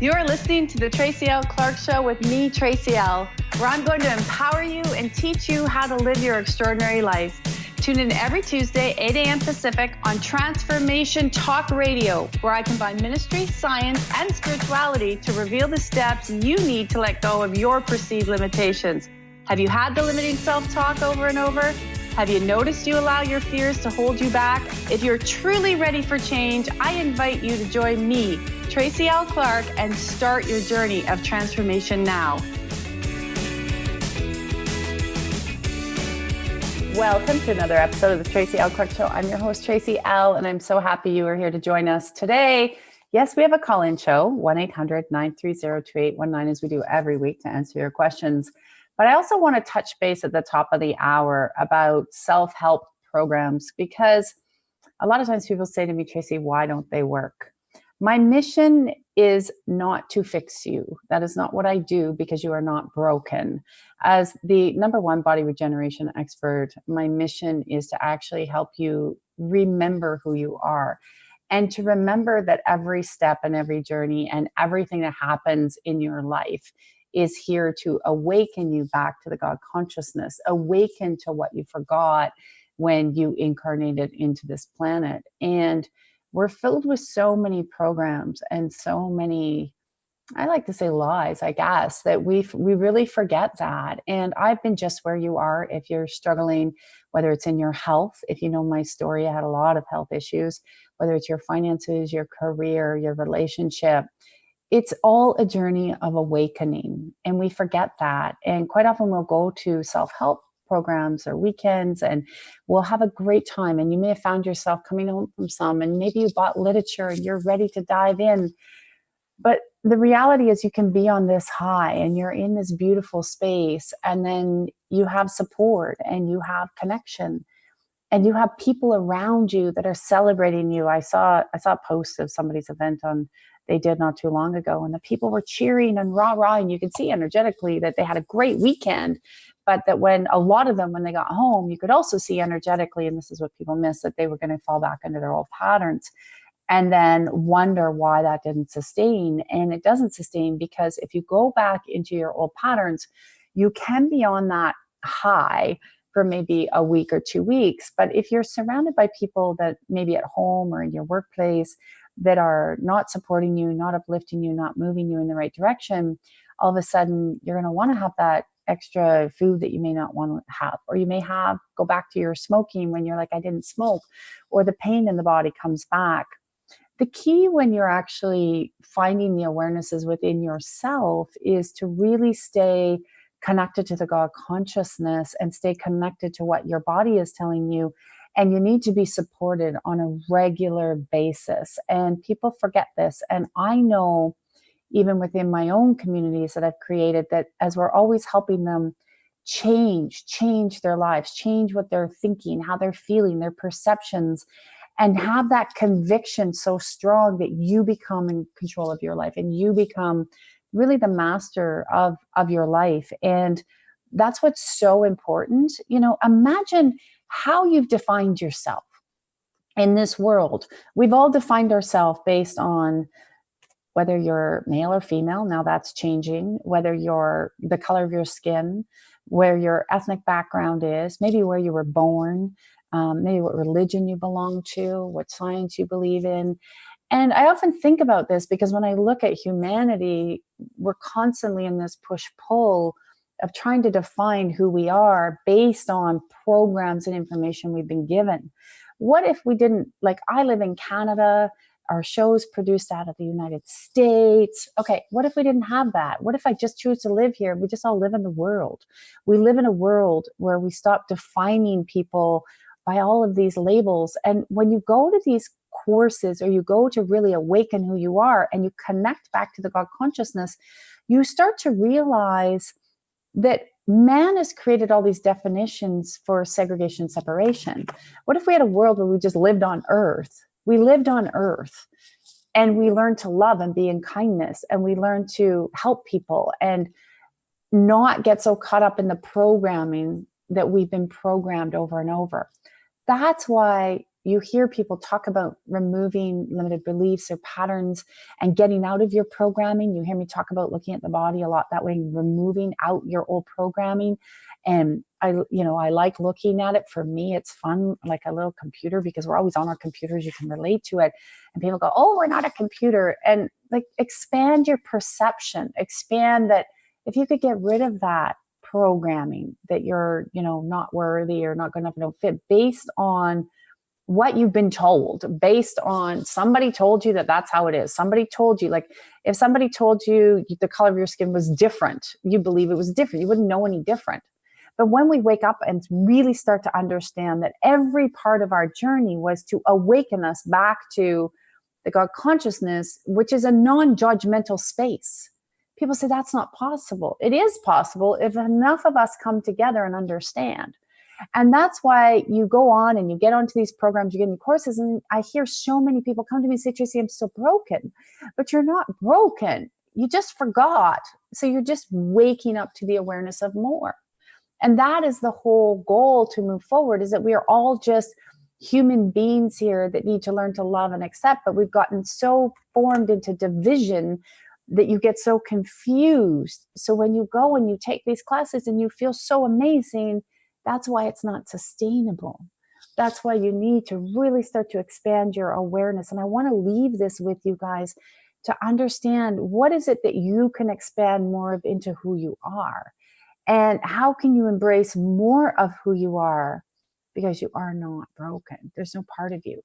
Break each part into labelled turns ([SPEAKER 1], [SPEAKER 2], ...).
[SPEAKER 1] You're listening to the Tracy L. Clark Show with me, Tracy L., where I'm going to empower you and teach you how to live your extraordinary life. Tune in every Tuesday, 8 a.m. Pacific on Transformation Talk Radio, where I combine ministry, science, and spirituality to reveal the steps you need to let go of your perceived limitations. Have you had the limiting self-talk over and over? Have you noticed you allow your fears to hold you back? If you're truly ready for change, I invite you to join me, Tracy L. Clark, and start your journey of transformation now. Welcome to another episode of the Tracy L. Clark Show. I'm your host, Tracy L., and I'm so happy you are here to join us today. Yes, we have a call-in show, 1-800-930-2819, as we do every week to answer your questions. But I also want to touch base at the top of the hour about self-help programs, because a lot of times people say to me, Tracy, why don't they work? My mission is not to fix you. That is not what I do, because you are not broken. As the #1 body regeneration expert, my mission is to actually help you remember who you are, and to remember that every step and every journey and everything that happens in your life is here to awaken you back to the God consciousness, awaken to what you forgot when you incarnated into this planet. And we're filled with so many programs and so many, I like to say lies, I guess, that we really forget that. And I've been just where you are. If you're struggling, whether it's in your health, if you know my story, I had a lot of health issues, whether it's your finances, your career, your relationship, it's all a journey of awakening. And we forget that. And quite often we'll go to self-help programs or weekends and we'll have a great time. And you may have found yourself coming home from some, and maybe you bought literature and you're ready to dive in. But the reality is you can be on this high and you're in this beautiful space, and then you have support and you have connection and you have people around you that are celebrating you. I saw a post of somebody's event they did not too long ago, and the people were cheering and rah-rah, and you could see energetically that they had a great weekend, but that when a lot of them, when they got home, you could also see energetically, and this is what people miss, that they were going to fall back into their old patterns and then wonder why that didn't sustain. And it doesn't sustain because if you go back into your old patterns, you can be on that high for maybe a week or 2 weeks. But if you're surrounded by people that maybe at home or in your workplace that are not supporting you, not uplifting you, not moving you in the right direction, all of a sudden you're going to want to have that extra food that you may not want to have, or you may go back to your smoking when you're like, I didn't smoke, or the pain in the body comes back. The key when you're actually finding the awarenesses within yourself is to really stay connected to the God consciousness and stay connected to what your body is telling you. And you need to be supported on a regular basis. And people forget this. And I know even within my own communities that I've created, that as we're always helping them change their lives, change what they're thinking, how they're feeling, their perceptions, and have that conviction so strong that you become in control of your life and you become really the master of your life. And that's what's so important. Imagine how you've defined yourself in this world. We've all defined ourselves based on whether you're male or female. Now that's changing. Whether you're the color of your skin, where your ethnic background is, maybe where you were born, maybe what religion you belong to, what science you believe in. And I often think about this because when I look at humanity, we're constantly in this push-pull of trying to define who we are based on programs and information we've been given. What if we didn't, like I live in Canada, our show's produced out of the United States. Okay, what if we didn't have that? What if I just choose to live here? We just all live in the world. We live in a world where we stop defining people by all of these labels. And when you go to these courses, or you go to really awaken who you are and you connect back to the God consciousness, you start to realize that man has created all these definitions for segregation, separation. What if we had a world where we just lived on earth? We lived on earth and we learned to love and be in kindness, and we learned to help people and not get so caught up in the programming that we've been programmed over and over. That's why You hear people talk about removing limited beliefs or patterns and getting out of your programming. You hear me talk about looking at the body a lot that way, removing out your old programming. And I like looking at it. For me, it's fun, like a little computer, because we're always on our computers. You can relate to it. And people go, oh, we're not a computer. And like, expand your perception, expand that. If you could get rid of that programming that you're, not worthy or not good enough, don't fit, based on what you've been told, based on somebody told you that that's how it is. Somebody told you, like, if somebody told you the color of your skin was different, you believe it was different. You wouldn't know any different. But when we wake up and really start to understand that every part of our journey was to awaken us back to the God consciousness, which is a non-judgmental space. People say that's not possible. It is possible if enough of us come together and understand. And that's why you go on and you get onto these programs, you get in courses, and I hear so many people come to me and say, Tracy, I'm still broken. But you're not broken. You just forgot. So you're just waking up to the awareness of more. And that is the whole goal to move forward, is that we are all just human beings here that need to learn to love and accept. But we've gotten so formed into division that you get so confused. So when you go and you take these classes and you feel so amazing, that's why it's not sustainable. That's why you need to really start to expand your awareness. And I want to leave this with you guys to understand, what is it that you can expand more of into who you are? And how can you embrace more of who you are? Because you are not broken. There's no part of you.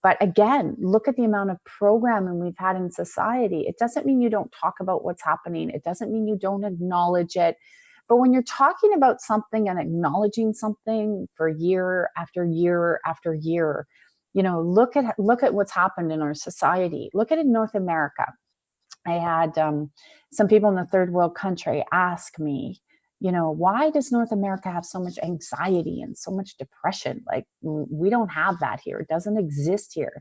[SPEAKER 1] But again, look at the amount of programming we've had in society. It doesn't mean you don't talk about what's happening. It doesn't mean you don't acknowledge it. But when you're talking about something and acknowledging something for year after year after year, look at what's happened in our society. Look at it in North America. I had some people in the third world country ask me, why does North America have so much anxiety and so much depression? Like, we don't have that here. It doesn't exist here.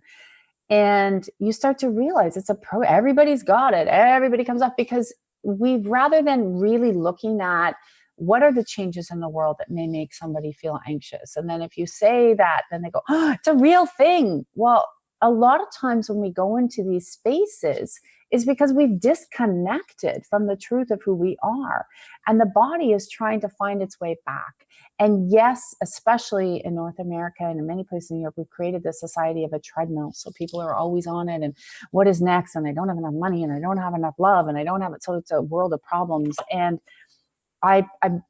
[SPEAKER 1] And you start to realize everybody's got it. Everybody comes up, because rather than really looking at what are the changes in the world that may make somebody feel anxious. And then if you say that, then they go, oh, it's a real thing. Well, a lot of times when we go into these spaces is because we've disconnected from the truth of who we are. And the body is trying to find its way back. And yes, especially in North America and in many places in Europe, we've created this society of a treadmill. So people are always on it, and what is next? And I don't have enough money, and I don't have enough love, and I don't have it. So it's a world of problems. And I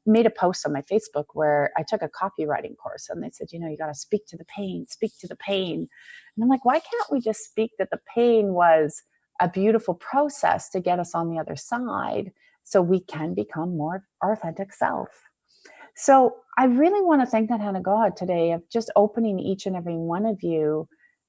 [SPEAKER 1] made a post on my Facebook where I took a copywriting course, and they said, you got to speak to the pain, speak to the pain. And I'm like, why can't we just speak that the pain was a beautiful process to get us on the other side so we can become more our authentic self? So I really want to thank that hand of God today of just opening each and every one of you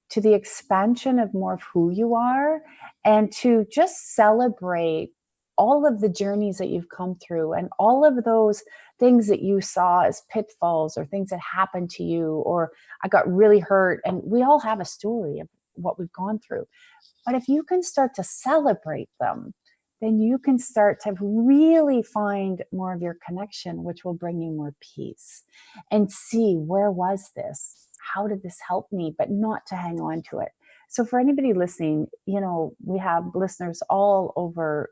[SPEAKER 1] to the expansion of more of who you are, and to just celebrate all of the journeys that you've come through, and all of those things that you saw as pitfalls, or things that happened to you, or I got really hurt. And we all have a story of what we've gone through. But if you can start to celebrate them, then you can start to really find more of your connection, which will bring you more peace, and see, where was this? How did this help me? But not to hang on to it. So for anybody listening, we have listeners all over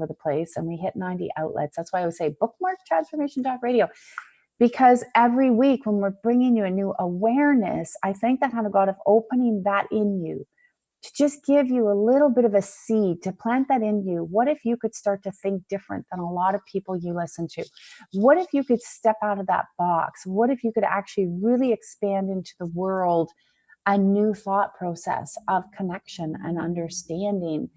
[SPEAKER 1] the place, and we hit 90 outlets. That's why I would say bookmark transformation.radio, because every week when we're bringing you a new awareness, I thank that hand of God of opening that in you, to just give you a little bit of a seed, to plant that in you. What if you could start to think different than a lot of people you listen to? What if you could step out of that box? What if you could actually really expand into the world a new thought process of connection and understanding?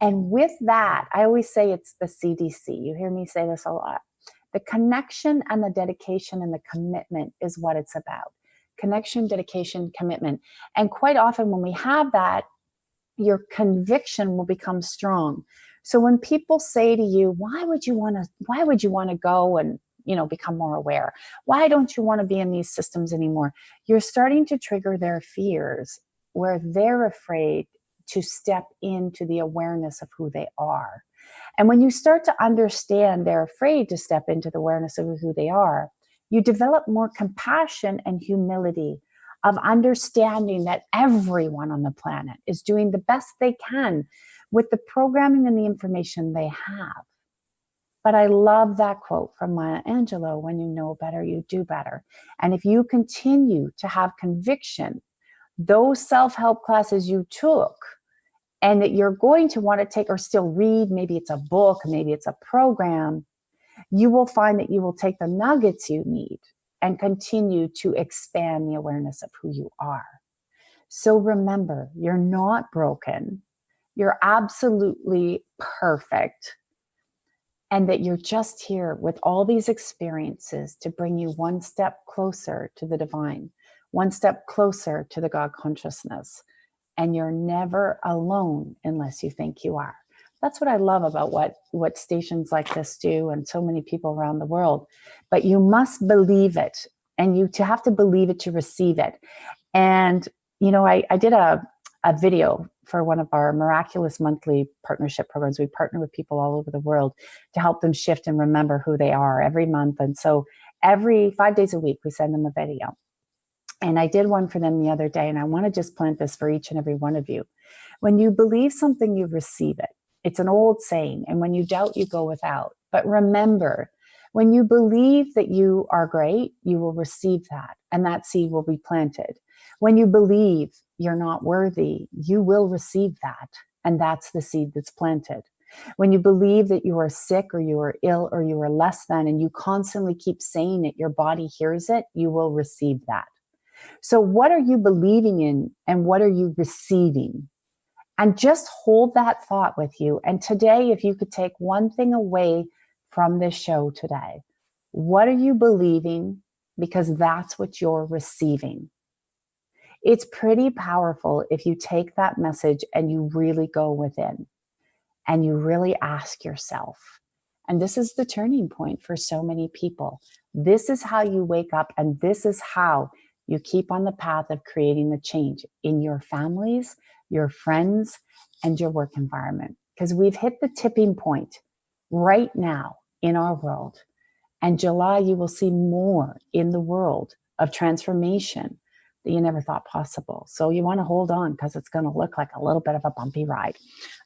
[SPEAKER 1] And with that, I always say it's the CDC. You hear me say this a lot. The connection and the dedication and the commitment is what it's about. Connection, dedication, commitment. And quite often when we have that, your conviction will become strong. So when people say to you, why would you want to go and become more aware? Why don't you want to be in these systems anymore? You're starting to trigger their fears, where they're afraid to step into the awareness of who they are. And when you start to understand they're afraid to step into the awareness of who they are, you develop more compassion and humility of understanding that everyone on the planet is doing the best they can with the programming and the information they have. But I love that quote from Maya Angelou, when you know better, you do better. And if you continue to have conviction, those self-help classes you took and that you're going to want to take or still read, maybe it's a book, maybe it's a program, you will find that you will take the nuggets you need and continue to expand the awareness of who you are. So remember, you're not broken. You're absolutely perfect. And that you're just here with all these experiences to bring you one step closer to the divine, one step closer to the God consciousness. And you're never alone unless you think you are. That's what I love about what stations like this do, and so many people around the world. But you must believe it, and you to have to believe it to receive it. And I did a video for one of our miraculous monthly partnership programs. We partner with people all over the world to help them shift and remember who they are every month. And so every 5 days a week, we send them a video. And I did one for them the other day, and I want to just plant this for each and every one of you. When you believe something, you receive it. It's an old saying, and when you doubt, you go without. But remember, when you believe that you are great, you will receive that, and that seed will be planted. When you believe you're not worthy, you will receive that, and that's the seed that's planted. When you believe that you are sick or you are ill or you are less than, and you constantly keep saying it, your body hears it, you will receive that. So what are you believing in, and what are you receiving? And just hold that thought with you. And today, if you could take one thing away from this show today, what are you believing? Because that's what you're receiving. It's pretty powerful if you take that message and you really go within and you really ask yourself. And this is the turning point for so many people. This is how you wake up, and this is how you keep on the path of creating the change in your families, your friends, and your work environment. Because we've hit the tipping point right now in our world. And July, you will see more in the world of transformation that you never thought possible. So you want to hold on, because it's going to look like a little bit of a bumpy ride.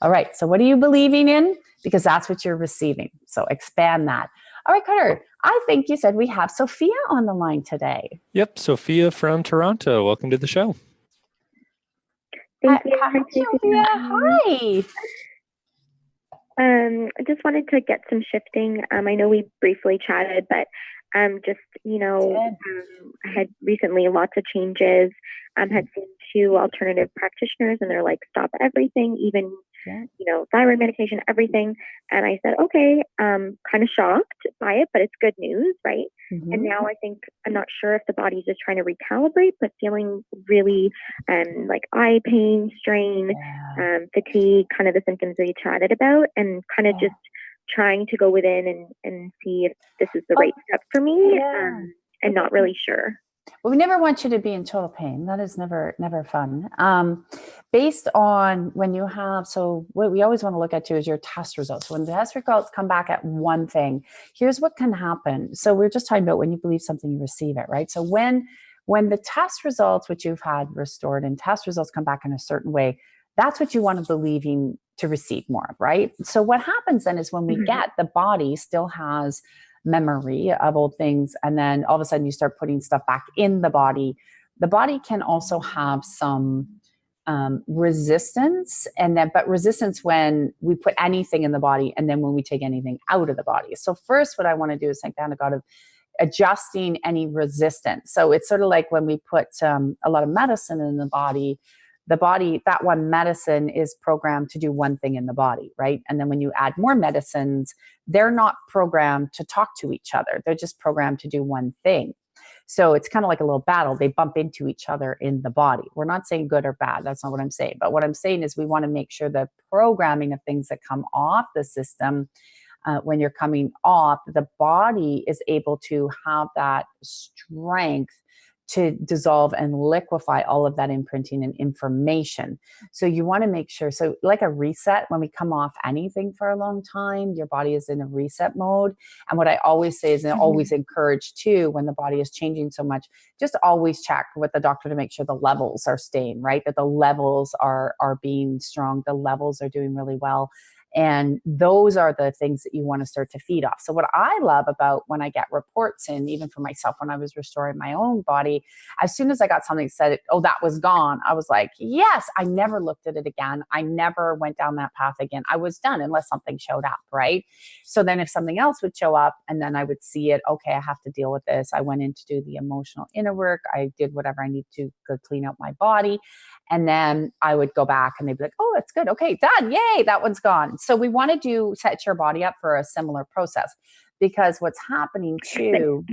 [SPEAKER 1] All right. So what are you believing in? Because that's what you're receiving. So expand that. All right, Carter, I think you said we have Sophia on the line today.
[SPEAKER 2] Yep. Sophia from Toronto. Welcome to the show.
[SPEAKER 3] Thank you.
[SPEAKER 1] Hi, Sophia. Hi.
[SPEAKER 3] I just wanted to get some shifting. I know we briefly chatted, but just, I had recently lots of changes. Had seen 2 alternative practitioners, and they're like, stop everything, even, thyroid medication, everything. And I said, okay, kind of shocked by it, but it's good news, right? Mm-hmm. And now I think, I'm not sure if the body's just trying to recalibrate, but feeling really like eye pain, strain, fatigue, kind of the symptoms that you chatted about, and kind of just trying to go within and see if this is the right step for me, and not really sure.
[SPEAKER 1] Well, we never want you to be in total pain. That is never fun. Based on when you have, so what we always want to look at too is your test results. When the test results come back at one thing, here's what can happen. So we're just talking about when you believe something, you receive it, right? So when the test results, which you've had restored, and test results come back in a certain way, that's what you want to believe to receive more of, right? So what happens then is when we get, the body still has memory of old things, and then all of a sudden you start putting stuff back in the body can also have some resistance, but resistance when we put anything in the body, and then when we take anything out of the body. So first, what I want to do is thank down to God of adjusting any resistance. So it's sort of like when we put a lot of medicine in the body, that one medicine is programmed to do one thing in the body, right? And then when you add more medicines, they're not programmed to talk to each other. They're just programmed to do one thing. So it's kind of like a little battle. They bump into each other in the body. We're not saying good or bad. That's not what I'm saying. But what I'm saying is we want to make sure the programming of things that come off the system, when you're coming off, the body is able to have that strength to dissolve and liquefy all of that imprinting and information. So you want to make sure, so like a reset, when we come off anything for a long time, your body is in a reset mode. And what I always say is, and always encourage too, when the body is changing so much, just always check with the doctor to make sure the levels are staying right, that the levels are being strong, the levels are doing really well. And those are the things that you want to start to feed off. So what I love about when I get reports in, even for myself, when I was restoring my own body, as soon as I got something that said, oh, that was gone, I was like, yes, I never looked at it again. I never went down that path again. I was done unless something showed up, right? So then if something else would show up and then I would see it, okay, I have to deal with this. I went in to do the emotional inner work. I did whatever I need to clean out my body. And then I would go back and they'd be like, oh, it's good. Okay, done. Yay, that one's gone. So we want to set your body up for a similar process, because what's happening too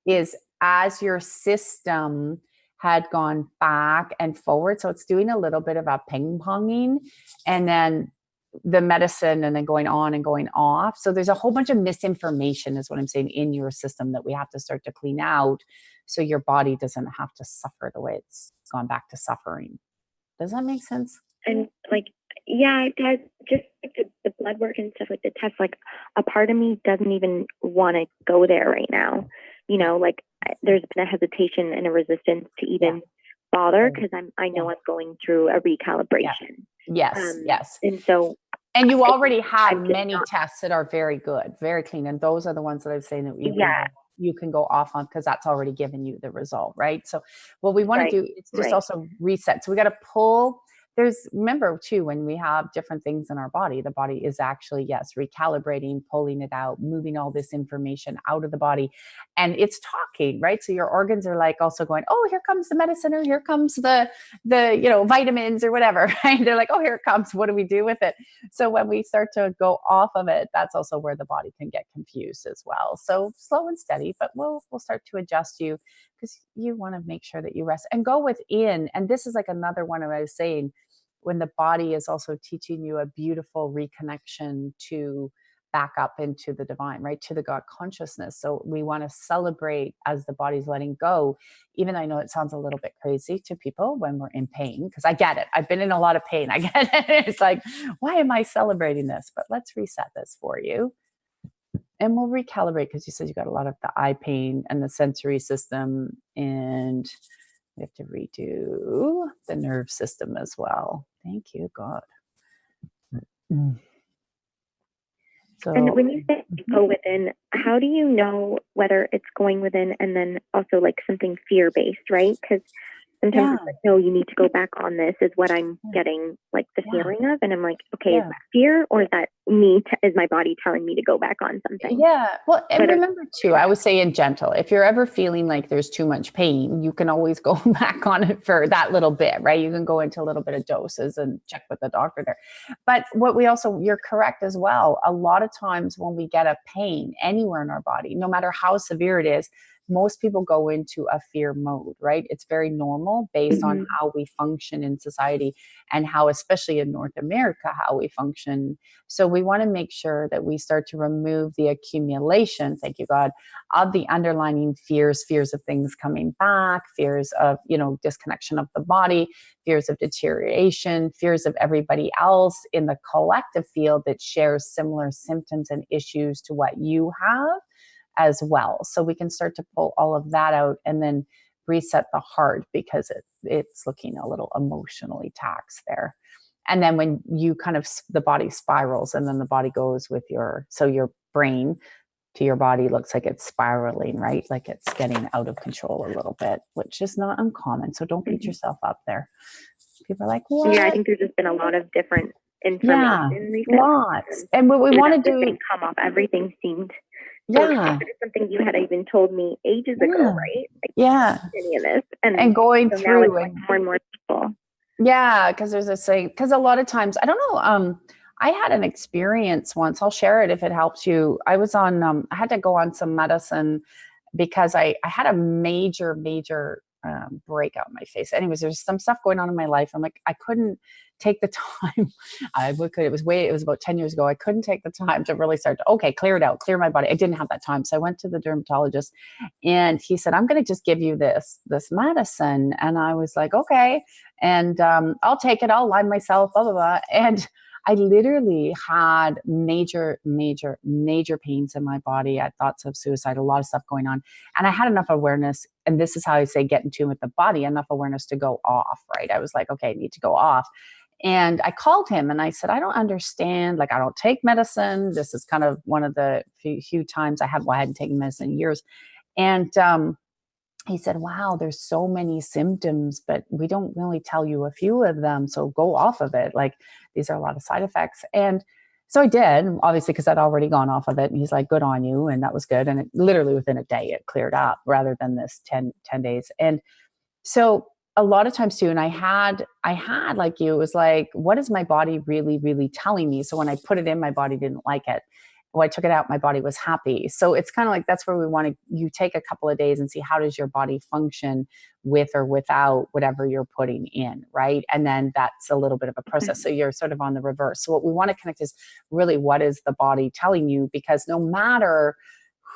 [SPEAKER 1] is as your system had gone back and forward, so it's doing a little bit of a ping-ponging, and then the medicine and then going on and going off. So there's a whole bunch of misinformation is what I'm saying in your system that we have to start to clean out so your body doesn't have to suffer the way it's gone back to suffering. Does that make sense?
[SPEAKER 3] And like, yeah, it does. Just like the blood work and stuff, like the tests, like a part of me doesn't even want to go there right now. You know, like there's been a hesitation and a resistance to even bother, because I know I'm going through a recalibration.
[SPEAKER 1] Yes. Yes.
[SPEAKER 3] And so,
[SPEAKER 1] and you already have many tests that are very good, very clean. And those are the ones that I'm saying that you can go off on, because that's already given you the result, right? So what we want to do is just also reset. So we got to pull. Remember too, when we have different things in our body, the body is actually, yes, recalibrating, pulling it out, moving all this information out of the body, and it's talking, right? So your organs are like also going, oh, here comes the medicine, or here comes the vitamins or whatever, right? They're like, oh, here it comes. What do we do with it? So when we start to go off of it, that's also where the body can get confused as well. So slow and steady, but we'll start to adjust you, because you want to make sure that you rest and go within. And this is like another one I was saying, when the body is also teaching you a beautiful reconnection to back up into the divine, right? To the God consciousness. So we want to celebrate as the body's letting go, even though I know it sounds a little bit crazy to people when we're in pain, because I get it. I've been in a lot of pain. I get it. It's like, why am I celebrating this? But let's reset this for you. And we'll recalibrate, because you said you got a lot of the eye pain and the sensory system, and we have to redo the nerve system as well. Thank you, God. So,
[SPEAKER 3] and when you say go within, how do you know whether it's going within and then also like something fear-based, right? Because sometimes it's like, no, you need to go back on this, is what I'm getting like the feeling of. And I'm like, okay, is that fear, or is that me? Is my body telling me to go back on something?
[SPEAKER 1] Yeah. Well, and remember too, I would say in gentle, if you're ever feeling like there's too much pain, you can always go back on it for that little bit, right? You can go into a little bit of doses and check with the doctor there. But what we also, you're correct as well. A lot of times when we get a pain anywhere in our body, no matter how severe it is, most people go into a fear mode, right? It's very normal based on how we function in society and how, especially in North America, how we function. So we want to make sure that we start to remove the accumulation, thank you, God, of the underlying fears of things coming back, fears of, disconnection of the body, fears of deterioration, fears of everybody else in the collective field that shares similar symptoms and issues to what you have as well. So we can start to pull all of that out and then reset the heart, because it's looking a little emotionally taxed there. And then when you kind of, the body spirals, and then the body goes with your brain to your body looks like it's spiraling, right? Like it's getting out of control a little bit, which is not uncommon. So don't beat yourself up there. People are like, what?
[SPEAKER 3] Yeah, I think there's just been a lot of different information recently.
[SPEAKER 1] Lots. And what we want to do,
[SPEAKER 3] come off, everything seemed it's something you had even told me ages ago, right? Like, any of this and
[SPEAKER 1] going
[SPEAKER 3] so
[SPEAKER 1] through
[SPEAKER 3] now it's like more and more people.
[SPEAKER 1] Yeah, because there's a saying, because a lot of times, I don't know, I had an experience once, I'll share it if it helps you. I was on, I had to go on some medicine because I had a major breakout on my face. Anyways, there's some stuff going on in my life. I'm like, I couldn't take the time. It was about 10 years ago. I couldn't take the time to really start to, clear it out, clear my body. I didn't have that time. So I went to the dermatologist and he said, I'm going to just give you this medicine. And I was like, okay. And I'll take it. I'll line myself, blah, blah, blah. And I literally had major pains in my body. I had thoughts of suicide, a lot of stuff going on. And I had enough awareness. And this is how I say get in tune with the body, enough awareness to go off, right? I was like, okay, I need to go off. And I called him and I said, I don't understand. Like, I don't take medicine. This is kind of one of the few times I hadn't taken medicine in years. And he said, wow, there's so many symptoms, but we don't really tell you a few of them. So go off of it. Like, these are a lot of side effects. And so I did, obviously, because I'd already gone off of it. And he's like, good on you. And that was good. And it literally within a day, it cleared up rather than this 10 days. And so a lot of times too, and I had like you, it was like, what is my body really, really telling me? So when I put it in, my body didn't like it. When I took it out, my body was happy. So it's kind of like, that's where we want to, you take a couple of days and see how does your body function with or without whatever you're putting in, right? And then that's a little bit of a process. So you're sort of on the reverse. So what we want to connect is really, what is the body telling you? Because no matter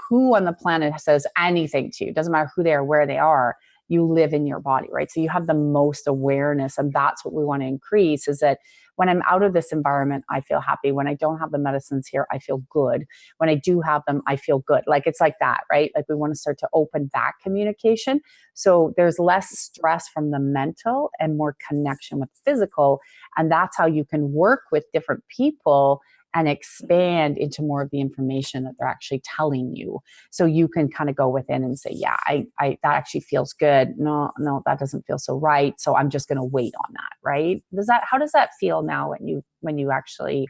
[SPEAKER 1] who on the planet says anything to you, doesn't matter who they are, where they are, you live in your body, right? So you have the most awareness, and that's what we want to increase, is that when I'm out of this environment, I feel happy. When I don't have the medicines here, I feel good. When I do have them, I feel good. Like, it's like that, right? Like, we want to start to open that communication. So there's less stress from the mental and more connection with physical. And that's how you can work with different people and expand into more of the information that they're actually telling you. So you can kind of go within and say, yeah, I that actually feels good. No, that doesn't feel so right. So I'm just going to wait on that. Right. How does that feel now when you actually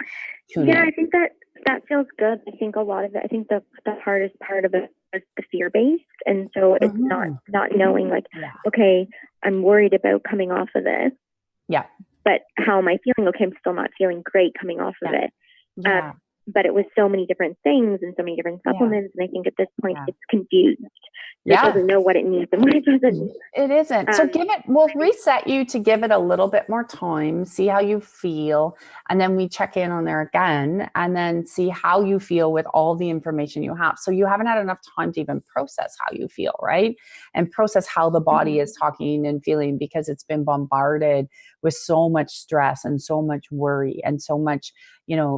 [SPEAKER 1] tune in?
[SPEAKER 3] Yeah, I think that feels good. I think a lot of it, I think the hardest part of it is the fear-based. And so it's not knowing, like, okay, I'm worried about coming off of this.
[SPEAKER 1] Yeah.
[SPEAKER 3] But how am I feeling? Okay, I'm still not feeling great coming off of it.
[SPEAKER 1] Yeah.
[SPEAKER 3] But it was so many different things and so many different supplements. And I think at this point it's confused. It doesn't know what it needs and what it doesn't need.
[SPEAKER 1] It isn't. So we'll reset you to give it a little bit more time, see how you feel. And then we check in on there again and then see how you feel with all the information you have. So you haven't had enough time to even process how you feel, right? And process how the body is talking and feeling, because it's been bombarded with so much stress and so much worry and so much,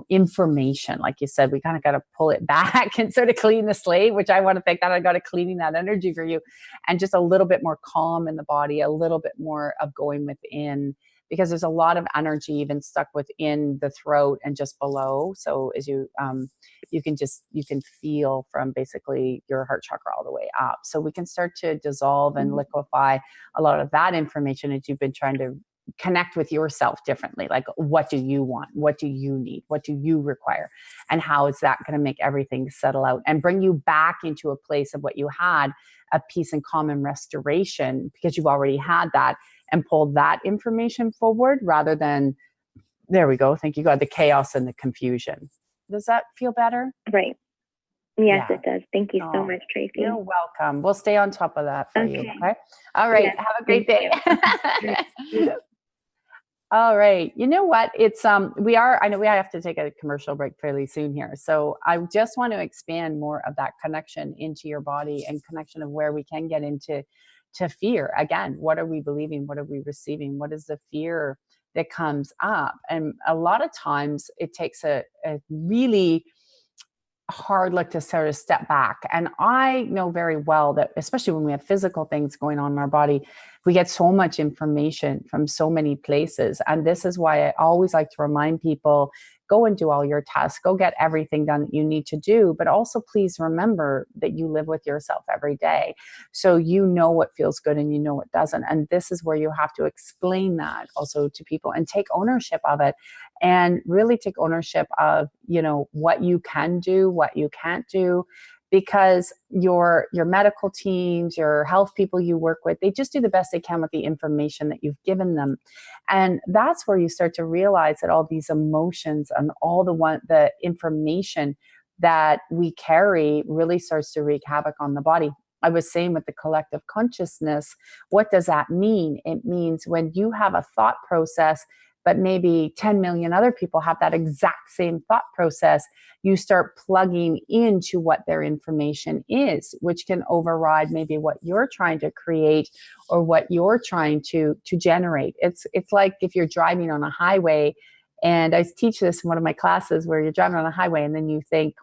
[SPEAKER 1] information. Like you said, we kind of got to pull it back and sort of clean the slate, which I want to thank that I got to cleaning that energy for you, and just a little bit more calm in the body, a little bit more of going within, because there's a lot of energy even stuck within the throat and just below. So as you can feel from basically your heart chakra all the way up. So we can start to dissolve and liquefy a lot of that information as you've been trying to connect with yourself differently. Like, what do you want? What do you need? What do you require? And how is that going to make everything settle out and bring you back into a place of what you had, a peace and calm and restoration, because you've already had that, and pull that information forward rather than, there we go, thank you God, the chaos and the confusion. Does that feel better?
[SPEAKER 3] Right. Yes, it does. Thank you so much, Tracy.
[SPEAKER 1] You're welcome. We'll stay on top of that for you. Okay. All right. Yes, have a great day. All right. You know what? It's I know we have to take a commercial break fairly soon here. So I just want to expand more of that connection into your body and connection of where we can get into fear. Again, what are we believing? What are we receiving? What is the fear that comes up? And a lot of times it takes a really hard look to sort of step back. And I know very well that, especially when we have physical things going on in our body, we get so much information from so many places. And this is why I always like to remind people, go and do all your tests, go get everything done that you need to do. But also please remember that you live with yourself every day. So you know what feels good and you know what doesn't. And this is where you have to explain that also to people and take ownership of it, and really take ownership of, what you can do, what you can't do. Because your medical teams, your health people you work with, they just do the best they can with the information that you've given them. And that's where you start to realize that all these emotions and all the information that we carry really starts to wreak havoc on the body. I was saying with the collective consciousness, what does that mean? It means when you have a thought process, but maybe 10 million other people have that exact same thought process, you start plugging into what their information is, which can override maybe what you're trying to create or what you're trying to generate. It's like if you're driving on a highway, and I teach this in one of my classes, where you're driving on a highway and then you think,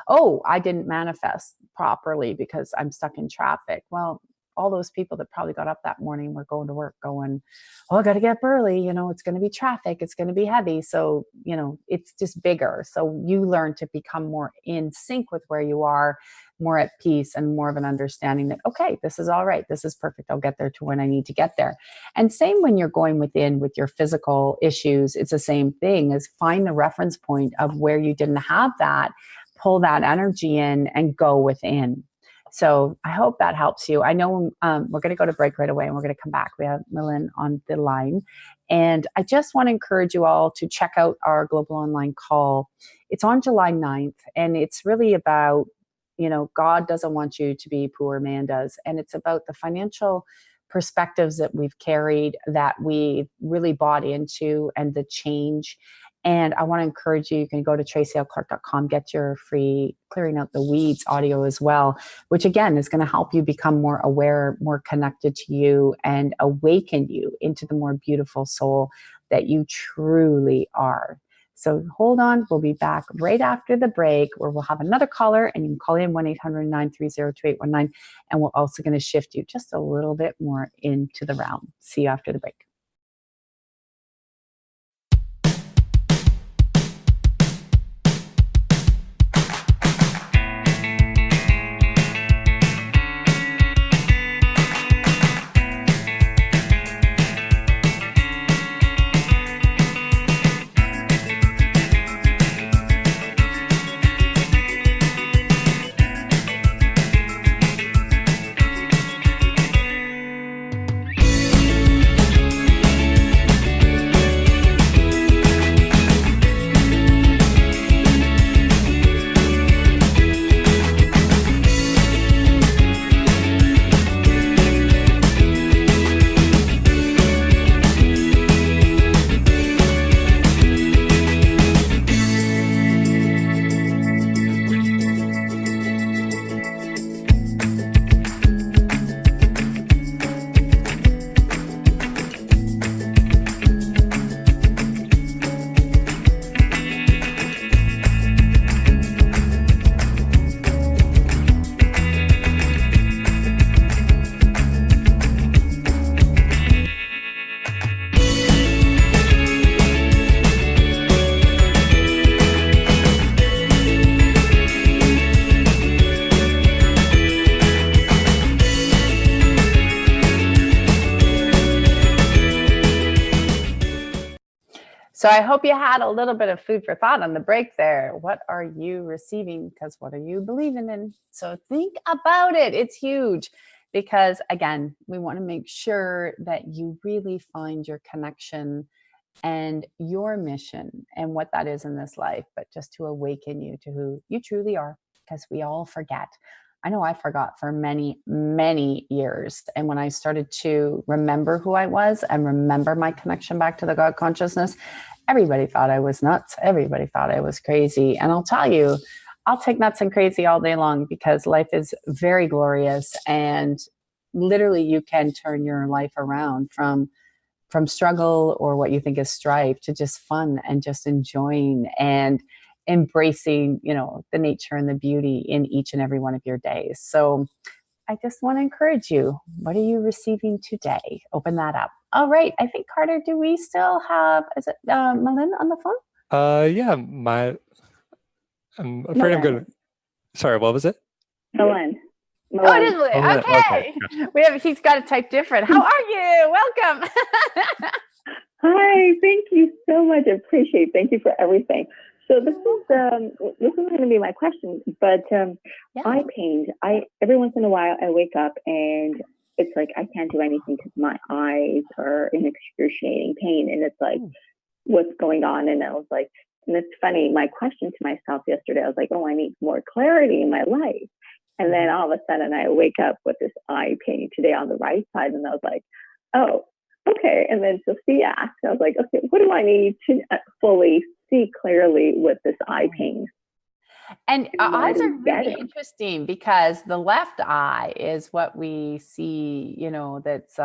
[SPEAKER 1] oh, I didn't manifest properly because I'm stuck in traffic. Well, all those people that probably got up that morning were going to work going, oh, I got to get up early. You know, it's going to be traffic. It's going to be heavy. So, you know, it's just bigger. So you learn to become more in sync with where you are, more at peace, and more of an understanding that, okay, this is all right. This is perfect. I'll get there to when I need to get there. And same when you're going within with your physical issues, it's the same thing, as find the reference point of where you didn't have that, pull that energy in and go within. So I hope that helps you. I know we're going to go to break right away and we're going to come back. We have Millen on the line. And I just want to encourage you all to check out our global online call. It's on July 9th. And it's really about, you know, God doesn't want you to be poor, man does. And it's about the financial perspectives that we've carried, that we really bought into, and the change. And I want to encourage you, you can go to tracylclark.com, get your free Clearing Out the Weeds audio as well, which again is going to help you become more aware, more connected to you, and awaken you into the more beautiful soul that you truly are. So hold on, we'll be back right after the break, where we'll have another caller, and you can call in 1-800-930-2819, and we're also going to shift you just a little bit more into the realm. See you after the break. So I hope you had a little bit of food for thought on the break there. What are you receiving? Because what are you believing in? So think about it. It's huge, because again, we want to make sure that you really find your connection and your mission and what that is in this life, but just to awaken you to who you truly are, because we all forget. I know I forgot for many, many years. And when I started to remember who I was and remember my connection back to the God consciousness, everybody thought I was nuts. Everybody thought I was crazy. And I'll tell you, I'll take nuts and crazy all day long, because life is very glorious. And literally you can turn your life around from struggle or what you think is strife to just fun and just enjoying and embracing, you know, the nature and the beauty in each and every one of your days. So I just want to encourage you. What are you receiving today? Open that up. All right. I think, Carter, do we still have, is it Malin on the phone?
[SPEAKER 2] Yeah, I'm afraid I'm going to, sorry, what was it?
[SPEAKER 3] Malin.
[SPEAKER 1] Oh, it is Malin. Okay. He's got to type different. How are you? Welcome.
[SPEAKER 3] Hi, thank you so much. I appreciate it. Thank you for everything. So this is going to be my question, but eye pain. Every once in a while I wake up and it's like I can't do anything because my eyes are in excruciating pain, and it's like, what's going on? And I was like, and it's funny. My question to myself yesterday, I was like, oh, I need more clarity in my life.
[SPEAKER 4] And then all of a sudden I wake up with this eye pain today on the right side. And I was like, oh, okay. And then Sophia asked, I was like, okay, what do I need to fully see clearly with this eye pain?
[SPEAKER 1] And eyes are really interesting because the left eye is what we see, you know, that's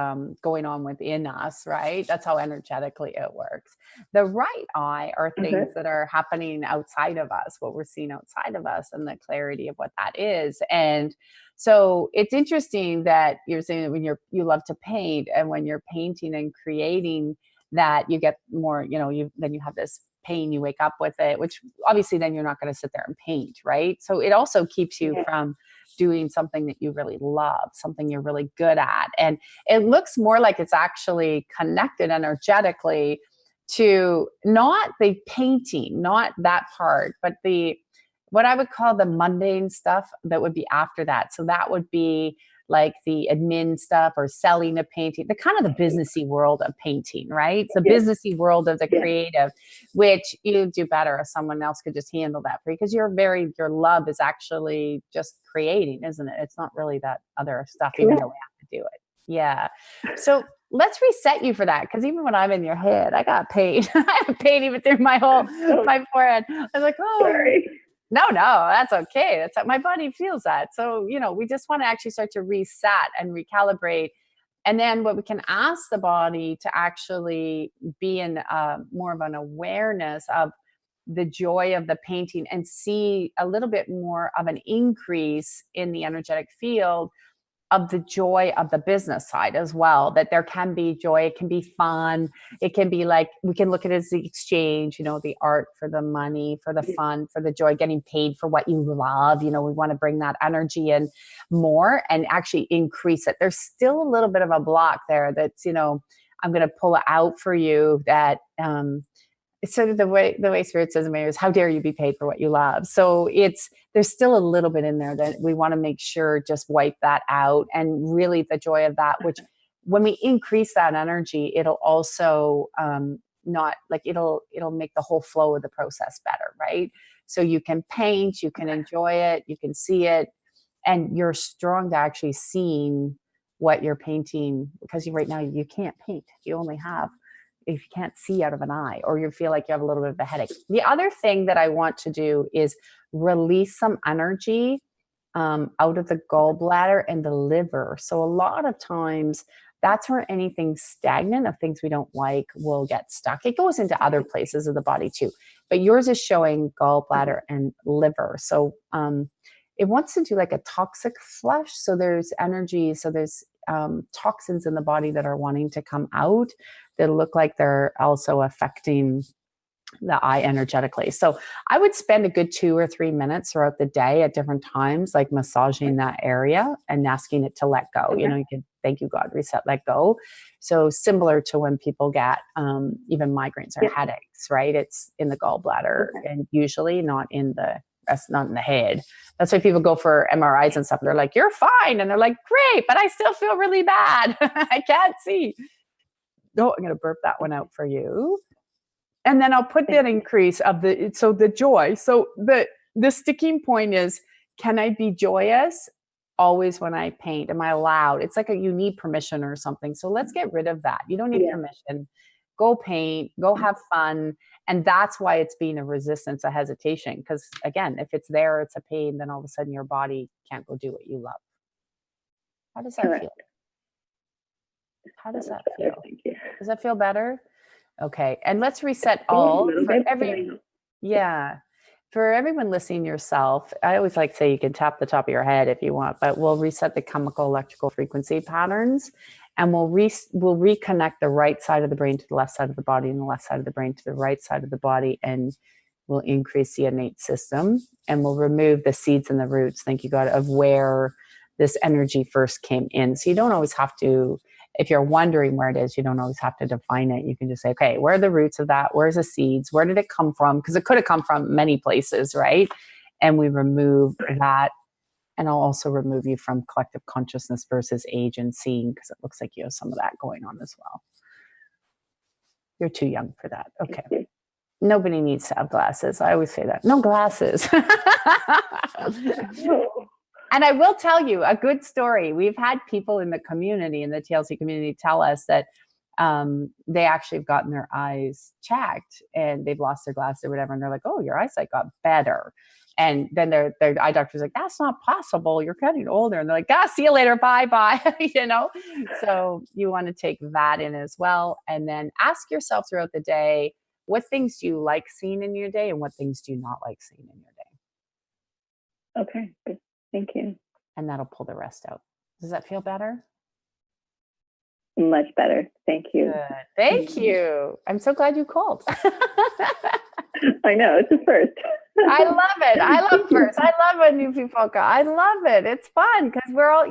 [SPEAKER 1] going on within us, right? That's how energetically it works. The right eye are things that are happening outside of us, what we're seeing outside of us, and the clarity of what that is. And so it's interesting that you're saying that when you love to paint, and when you're painting and creating, that you get more, you know, then you have this pain, you wake up with it, which obviously then you're not going to sit there and paint, right? So it also keeps you from doing something that you really love, something you're really good at. And it looks more like it's actually connected energetically to not the painting, not that part, but what I would call the mundane stuff that would be after that. So that would be like the admin stuff or selling a painting, the kind of the businessy world of painting, right? It's the businessy world of the creative, which you do better if someone else could just handle that for you, because your love is actually just creating, isn't it? It's not really that other stuff, even though we have to do it. Yeah. So let's reset you for that, because even when I'm in your head, I got pain. I have pain even through my forehead. I was like, oh, sorry. No, that's okay. That's how my body feels that. So, you know, we just want to actually start to reset and recalibrate. And then what we can ask the body to actually be in more of an awareness of the joy of the painting, and see a little bit more of an increase in the energetic field of the joy of the business side as well, that there can be joy. It can be fun. It can be like, we can look at it as the exchange, you know, the art for the money, for the fun, for the joy, getting paid for what you love. You know, we want to bring that energy in more and actually increase it. There's still a little bit of a block there that's, you know, I'm going to pull it out for you, that, it's sort of the way Spirit says, Mayor, is how dare you be paid for what you love. So there's still a little bit in there that we want to make sure just wipe that out, and really the joy of that, which when we increase that energy, it'll also not like it'll make the whole flow of the process better, right? So you can paint, you can enjoy it, you can see it, and you're strong to actually seeing what you're painting, because right now you can't paint. You only have, if you can't see out of an eye, or you feel like you have a little bit of a headache. The other thing that I want to do is release some energy out of the gallbladder and the liver. So a lot of times that's where anything stagnant of things we don't like will get stuck. It goes into other places of the body too, but yours is showing gallbladder and liver. So it wants to do like a toxic flush. So there's energy. So there's toxins in the body that are wanting to come out that look like they're also affecting the eye energetically. So I would spend a good 2 or 3 minutes throughout the day at different times, like massaging that area and asking it to let go. You know, you can, thank you, God, reset, let go. So similar to when people get even migraines or headaches, right? It's in the gallbladder and usually not in the head. That's why people go for MRIs and stuff. They're like, you're fine. And they're like, great, but I still feel really bad. I can't see. Oh, I'm going to burp that one out for you. And then I'll put that increase of the joy. So the sticking point is, can I be joyous always when I paint? Am I allowed? It's like you need permission or something. So let's get rid of that. You don't need permission. Go paint, go have fun. And that's why it's being a resistance, a hesitation. Because again, if it's there, it's a pain, then all of a sudden your body can't go do what you love. How does that feel? How does that feel? Does that feel better? Okay. And let's reset all for everyone listening yourself. I always like to say you can tap the top of your head if you want, but we'll reset the chemical electrical frequency patterns, and we'll reconnect the right side of the brain to the left side of the body, and the left side of the brain to the right side of the body, and we'll increase the innate system, and we'll remove the seeds and the roots, thank you God, of where this energy first came in. So you don't always have to, if you're wondering where it is, you don't always have to define it. You can just say, okay, where are the roots of that? Where's the seeds? Where did it come from? Because it could have come from many places, right? And we remove that. And I'll also remove you from collective consciousness versus age and seeing, because it looks like you have some of that going on as well. You're too young for that. Okay. Nobody needs to have glasses. I always say that. No glasses. And I will tell you a good story. We've had people in the community, in the TLC community, tell us that they actually have gotten their eyes checked and they've lost their glasses or whatever. And they're like, oh, your eyesight got better. And then their eye doctor's like, that's not possible. You're getting older. And they're like, see you later. Bye, bye. So you want to take that in as well. And then ask yourself throughout the day, what things do you like seeing in your day and what things do you not like seeing in your day?
[SPEAKER 4] Okay, good. Thank you.
[SPEAKER 1] And that'll pull the rest out. Does that feel better?
[SPEAKER 4] Much better. Thank you.
[SPEAKER 1] Good. Thank you. I'm so glad you called.
[SPEAKER 4] I know, it's a first.
[SPEAKER 1] I love it. I love first. I love when new people call. I love it. It's fun because we're all,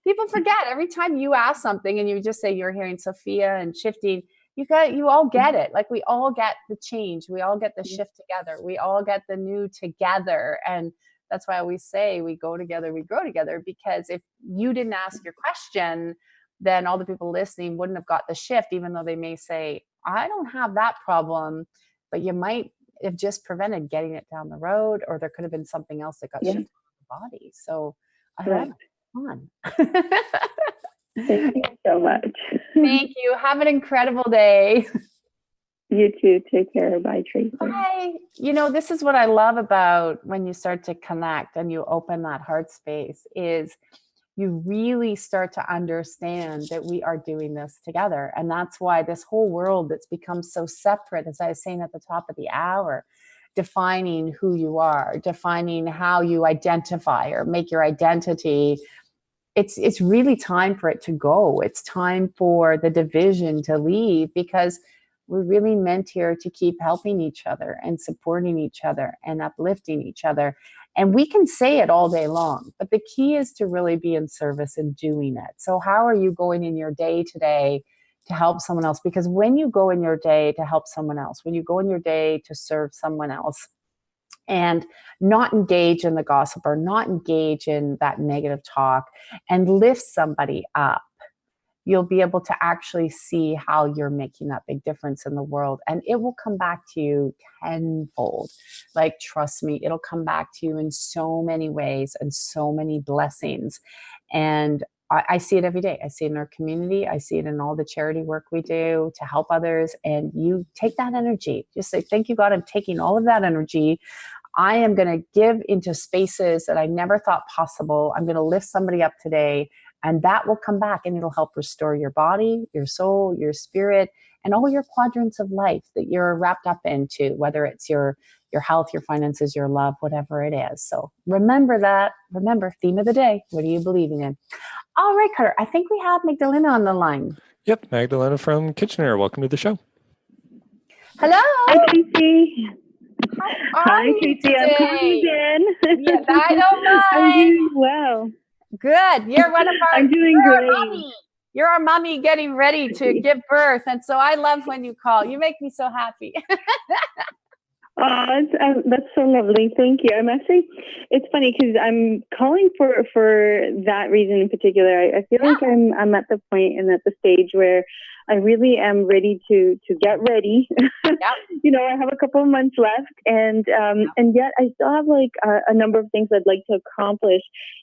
[SPEAKER 1] people forget every time you ask something and you just say you're hearing Sophia and shifting, you all get it. Like we all get the change. We all get the shift together. We all get the new together. And that's why I always say we go together, we grow together, because if you didn't ask your question, then all the people listening wouldn't have got the shift, even though they may say, I don't have that problem, but you might have just prevented getting it down the road, or there could have been something else that got shifted in the body. So I love it. Fun.
[SPEAKER 4] Thank you so much.
[SPEAKER 1] Thank you. Have an incredible day.
[SPEAKER 4] You too. Take care. Bye, Tracy.
[SPEAKER 1] Bye. This is what I love about when you start to connect and you open that heart space is you really start to understand that we are doing this together. And that's why this whole world that's become so separate, as I was saying at the top of the hour, defining who you are, defining how you identify or make your identity, it's really time for it to go. It's time for the division to leave, because we're really meant here to keep helping each other and supporting each other and uplifting each other. And we can say it all day long, but the key is to really be in service and doing it. So how are you going in your day today to help someone else? Because when you go in your day to help someone else, when you go in your day to serve someone else, and not engage in the gossip or not engage in that negative talk and lift somebody up, you'll be able to actually see how you're making that big difference in the world. And it will come back to you tenfold. Like, trust me, it'll come back to you in so many ways and so many blessings. And I see it every day. I see it in our community. I see it in all the charity work we do to help others. And you take that energy. Just say, thank you, God, I'm taking all of that energy. I am going to give into spaces that I never thought possible. I'm going to lift somebody up today, and that will come back and it'll help restore your body, your soul, your spirit, and all your quadrants of life that you're wrapped up into, whether it's your health, your finances, your love, whatever it is. So remember that. Remember, theme of the day. What are you believing in? All right, Carter, I think we have Magdalena on the line.
[SPEAKER 2] Yep, Magdalena from Kitchener. Welcome to the show.
[SPEAKER 1] Hello.
[SPEAKER 4] Hi, Tracy.
[SPEAKER 1] Hi,
[SPEAKER 4] Tracy. I'm calling again.
[SPEAKER 1] Yes, I don't mind.
[SPEAKER 4] I'm doing well.
[SPEAKER 1] Good. You're one of our.
[SPEAKER 4] I'm doing great.
[SPEAKER 1] You're our mommy getting ready to give birth, and so I love when you call. You make me so happy.
[SPEAKER 4] Oh, that's so lovely. Thank you. It's funny because I'm calling for that reason in particular. I feel like I'm at the point and at the stage where I really am ready to get ready. I have a couple of months left, and yet I still have like a number of things I'd like to accomplish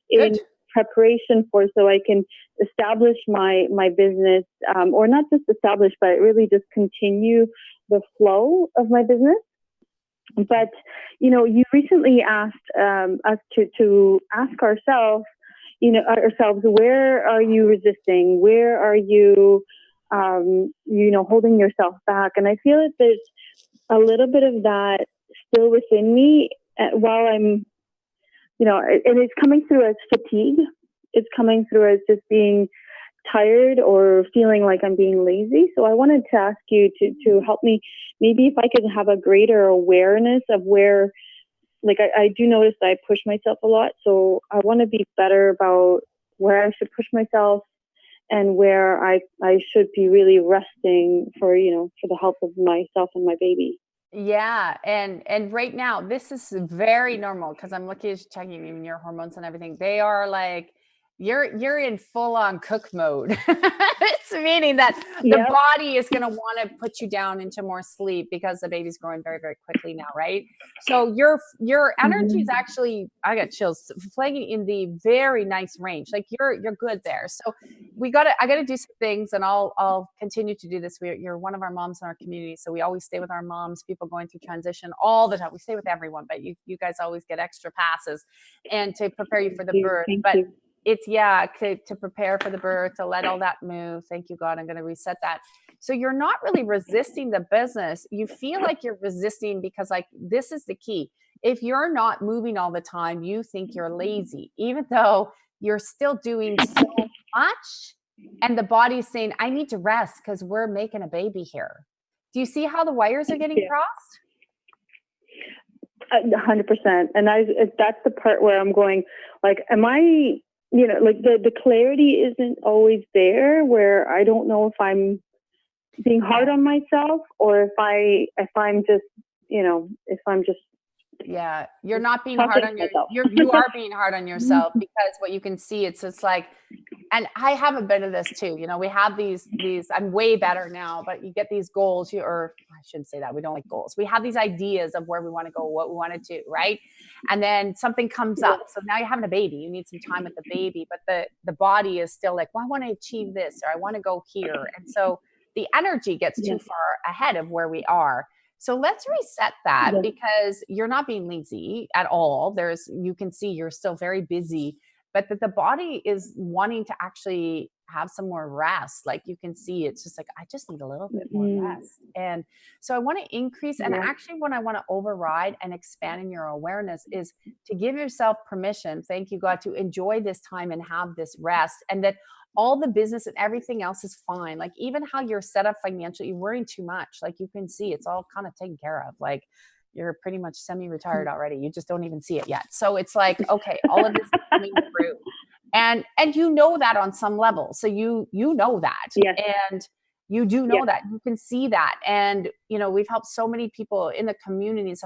[SPEAKER 4] in preparation for, so I can establish my business, or not just establish, but really just continue the flow of my business. But, you recently asked us to ask ourselves, where are you resisting? Where are you, holding yourself back? And I feel that there's a little bit of that still within me while I'm, and it's coming through as fatigue. It's coming through as just being tired or feeling like I'm being lazy. So I wanted to ask you to help me, maybe if I could have a greater awareness of where, like I do notice that I push myself a lot. So I want to be better about where I should push myself and where I should be really resting for the health of myself and my baby.
[SPEAKER 1] Yeah. And right now, this is very normal because I'm looking at checking even your hormones and everything. They are like You're in full on cook mode. It's meaning that the
[SPEAKER 4] Yep.
[SPEAKER 1] body is going to want to put you down into more sleep because the baby's growing very, very quickly now, right? So your energy is actually, I got chills, playing in the very nice range. Like you're good there. So I gotta do some things, and I'll continue to do this. You're one of our moms in our community, so we always stay with our moms, people going through transition all the time. We stay with everyone, but you guys always get extra passes, and to prepare you for the birth.
[SPEAKER 4] Thank
[SPEAKER 1] But
[SPEAKER 4] you.
[SPEAKER 1] it's to prepare for the birth, to let all that move. Thank you, God. I'm going to reset that. So you're not really resisting the business. You feel like you're resisting because, like, this is the key. If you're not moving all the time, you think you're lazy, even though you're still doing so much. And the body's saying, I need to rest because we're making a baby here. Do you see how the wires are getting crossed?
[SPEAKER 4] 100%. And that's the part where I'm going, like, am I, like the clarity isn't always there, where I don't know if I'm being hard on myself, or if I'm just, if I'm just.
[SPEAKER 1] Yeah, you're not being hard on you are being hard on yourself, because what you can see, it's just like, and I have a bit of this too. We have these, I'm way better now, but you get these goals, or I shouldn't say that. We don't like goals. We have these ideas of where we want to go, what we want to do, right? And then something comes up. So now you're having a baby, you need some time with the baby, but the body is still like, well, I want to achieve this, or I want to go here. And so the energy gets too far ahead of where we are. So let's reset that, because you're not being lazy at all. You can see you're still very busy, but that the body is wanting to actually have some more rest. Like you can see, it's just like, I just need a little bit more rest. And so I want to increase, and actually what I want to override and expand in your awareness is to give yourself permission, thank you, God, to enjoy this time and have this rest, and that all the business and everything else is fine. Like even how you're set up financially, you're worrying too much. Like you can see it's all kind of taken care of. Like you're pretty much semi-retired already. You just don't even see it yet. So it's like, okay, all of this is coming through. And you know that on some level. So you know that.
[SPEAKER 4] Yes.
[SPEAKER 1] And you do know that. You can see that. And we've helped so many people in the communities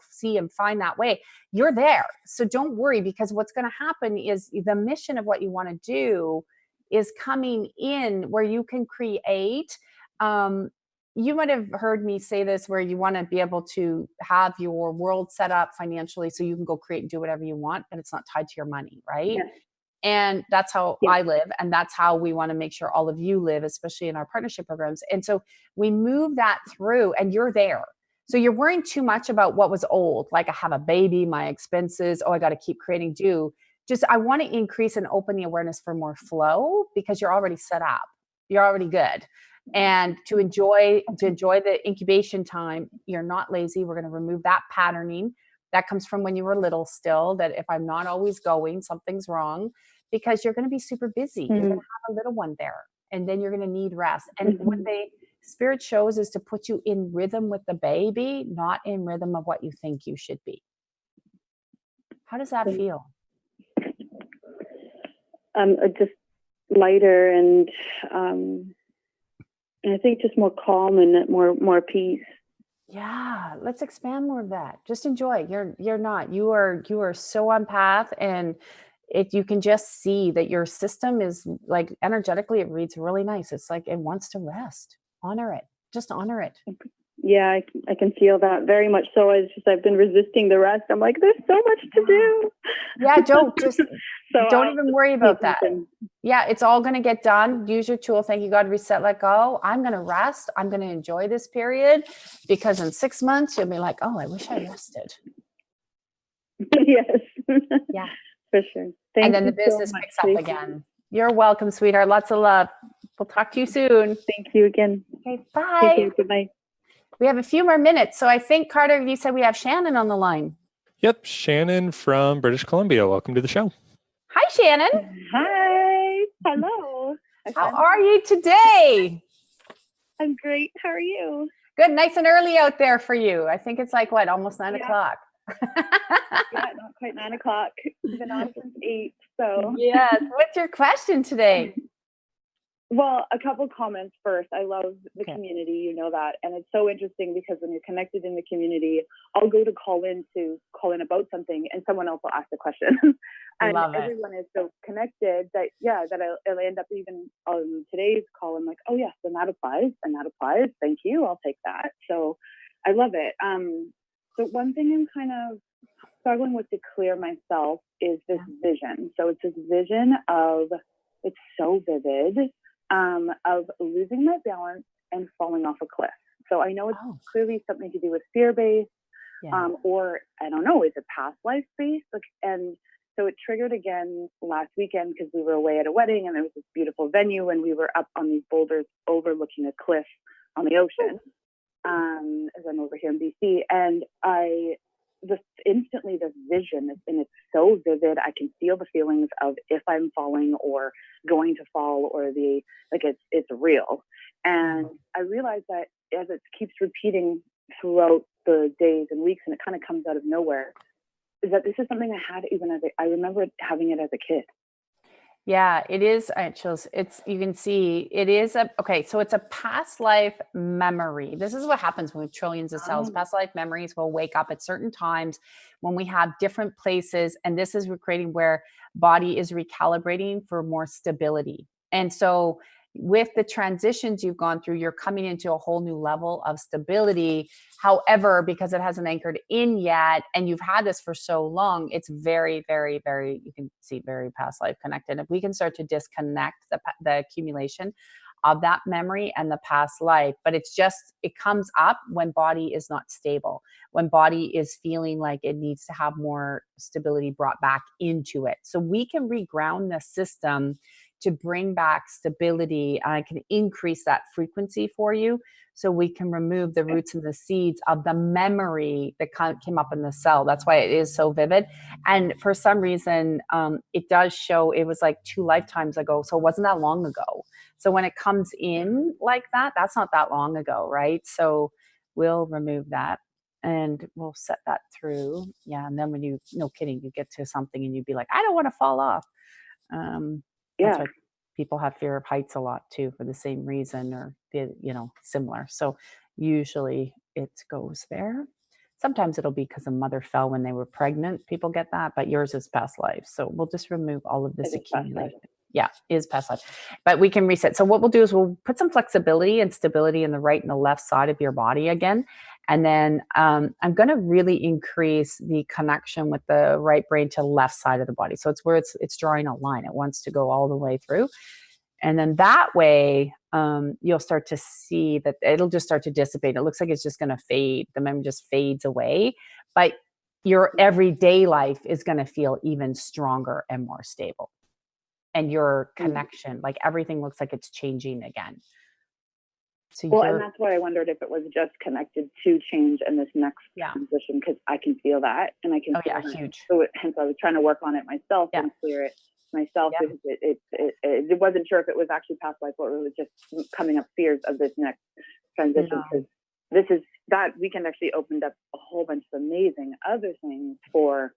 [SPEAKER 1] see and find that way. You're there. So don't worry, because what's going to happen is the mission of what you want to do is coming in, where you can create. You might have heard me say this, where you want to be able to have your world set up financially so you can go create and do whatever you want, but it's not tied to your money, right?
[SPEAKER 4] Yes.
[SPEAKER 1] And that's how I live. And that's how we want to make sure all of you live, especially in our partnership programs. And so we move that through, and you're there. So you're worrying too much about what was old. Like, I have a baby, my expenses, I got to keep creating due. Just, I want to increase and open the awareness for more flow, because you're already set up. You're already good. And to enjoy the incubation time, you're not lazy. We're going to remove that patterning that comes from when you were little still, that if I'm not always going, something's wrong, because you're going to be super busy. You're going to have a little one there, and then you're going to need rest. And what the spirit shows is to put you in rhythm with the baby, not in rhythm of what you think you should be. How does that feel?
[SPEAKER 4] Just lighter, and I think just more calm and more peace.
[SPEAKER 1] Yeah, let's expand more of that. Just enjoy. You are so on path, and you can just see that your system is like, energetically, it reads really nice. It's like it wants to rest. Honor it. Just honor it.
[SPEAKER 4] Yeah, I can feel that very much. So I've been resisting the rest. I'm like, there's so much to do.
[SPEAKER 1] Yeah, don't even worry about that. Yeah, it's all going to get done. Use your tool. Thank you, God. Reset, let go. I'm going to rest. I'm going to enjoy this period, because in 6 months you'll be like, oh, I wish I rested.
[SPEAKER 4] Yes.
[SPEAKER 1] Yeah,
[SPEAKER 4] for sure.
[SPEAKER 1] And then the business picks up again. You're welcome, sweetheart. Lots of love. We'll talk to you soon.
[SPEAKER 4] Thank you again.
[SPEAKER 1] Okay, bye.
[SPEAKER 4] Goodbye.
[SPEAKER 1] We have a few more minutes. So I think, Carter, you said we have Shannon on the line.
[SPEAKER 2] Yep, Shannon from British Columbia. Welcome to the show.
[SPEAKER 1] Hi, Shannon.
[SPEAKER 4] Hi. Hello.
[SPEAKER 1] How are you today?
[SPEAKER 4] I'm great. How are you?
[SPEAKER 1] Good. Nice and early out there for you. I think it's like, what, almost 9 o'clock?
[SPEAKER 4] Yeah, not quite 9 o'clock. Been on since 8. So
[SPEAKER 1] yes. What's your question today?
[SPEAKER 4] Well, a couple comments first. I love the community, you know that. And it's so interesting because when you're connected in the community, I'll go to call in about something and someone else will ask the question. And everyone is so connected that, I'll end up even on today's call. I'm like, oh yes, and that applies. Thank you. I'll take that. So I love it. So one thing I'm kind of struggling with to clear myself is this vision. So it's this vision of, it's so vivid, of losing my balance and falling off a cliff. So I know it's clearly something to do with fear-based, or I don't know, is it past life-based? And so it triggered again last weekend because we were away at a wedding and there was this beautiful venue and we were up on these boulders overlooking a cliff on the ocean, as I'm over here in BC. And instantly this vision, and it's so vivid. I can feel the feelings of if I'm falling or going to fall, or it's real. And I realized that as it keeps repeating throughout the days and weeks, and it kind of comes out of nowhere, is that this is something I had even I remember having it as a kid.
[SPEAKER 1] Yeah, it is. You can see it is so it's a past life memory. This is what happens when we have trillions of cells. Past life memories will wake up at certain times when we have different places. And this is recreating where body is recalibrating for more stability. And so with the transitions you've gone through, you're coming into a whole new level of stability. However, because it hasn't anchored in yet, and you've had this for so long, it's very, very, very, you can see very past life connected. If we can start to disconnect the accumulation of that memory and the past life, but it comes up when body is not stable, when body is feeling like it needs to have more stability brought back into it. So we can reground the system to bring back stability. I can increase that frequency for you so we can remove the roots and the seeds of the memory that came up in the cell. That's why it is so vivid. And for some reason, it does show it was like 2 lifetimes ago. So it wasn't that long ago. So when it comes in like that, that's not that long ago, right? So we'll remove that and we'll set that through. Yeah. And then when no kidding, you get to something and you'd be like, I don't want to fall off. That's why people have fear of heights a lot too, for the same reason, or similar. So usually it goes there. Sometimes it'll be because a mother fell when they were pregnant. People get that, but yours is past life. So we'll just remove all of this accumulation. Yeah, is past life, but we can reset. So what we'll do is we'll put some flexibility and stability in the right and the left side of your body again. And then I'm going to really increase the connection with the right brain to left side of the body. So it's where it's drawing a line. It wants to go all the way through. And then that way, you'll start to see that it'll just start to dissipate. It looks like it's just going to fade. The memory just fades away. But your everyday life is going to feel even stronger and more stable. And your connection, like everything looks like it's changing again. So
[SPEAKER 4] and that's why I wondered if it was just connected to change and this next transition, because I can feel that, and I can feel that.
[SPEAKER 1] Huge.
[SPEAKER 4] So hence I was trying to work on it myself and clear it myself, because it wasn't sure if it was actually past life or it was just coming up fears of this next transition, because that weekend actually opened up a whole bunch of amazing other things for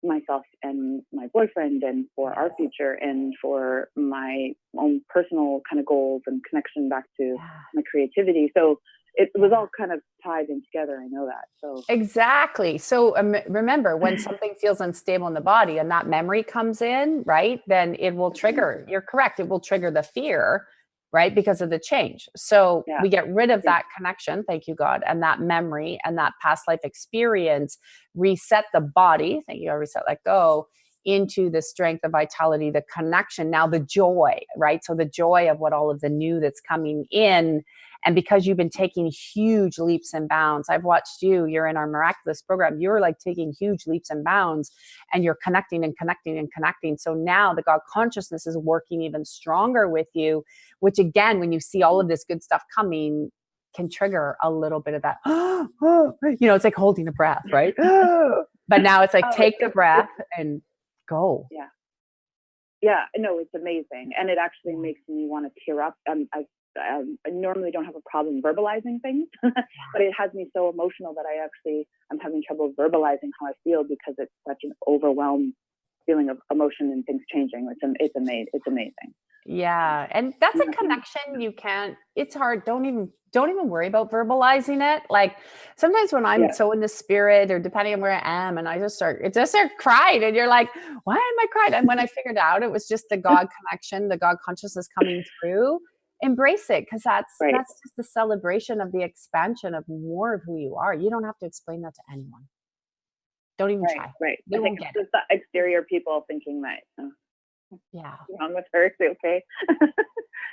[SPEAKER 4] myself and my boyfriend, and for our future, and for my own personal kind of goals and connection back to my creativity. So it was all kind of tied in together. I know that. So
[SPEAKER 1] exactly. So remember, when something feels unstable in the body and that memory comes in, right, then it will trigger. You're correct. It will trigger the fear, right, because of the change. So we get rid of that connection, thank you, God, and that memory and that past life experience, reset the body, thank you, I reset, let go, into the strength, the vitality, the connection, now the joy, right? So the joy of what all of the new that's coming in. And because you've been taking huge leaps and bounds, I've watched you're in our miraculous program, you're like taking huge leaps and bounds, and you're connecting and connecting and connecting. So now the God consciousness is working even stronger with you, which again, when you see all of this good stuff coming, can trigger a little bit of that, it's like holding a breath, right? But now it's like, take the breath and go.
[SPEAKER 4] Yeah, no, it's amazing. And it actually makes me want to tear up. I normally don't have a problem verbalizing things, but it has me so emotional that I'm having trouble verbalizing how I feel, because it's such an overwhelmed feeling of emotion and things changing. It's amazing.
[SPEAKER 1] Yeah. And that's a connection you can't, it's hard. Don't even worry about verbalizing it. Like sometimes when I'm so in the spirit or depending on where I am and I just start crying and you're like, why am I crying? And when I figured out it was just the God connection, the God consciousness coming through, embrace it. Cause that's just the celebration of the expansion of more of who you are. You don't have to explain that to anyone. Don't even try.
[SPEAKER 4] Right.
[SPEAKER 1] They
[SPEAKER 4] I
[SPEAKER 1] won't
[SPEAKER 4] think
[SPEAKER 1] get
[SPEAKER 4] it's the exterior people thinking that,
[SPEAKER 1] what's
[SPEAKER 4] wrong with her? It's okay.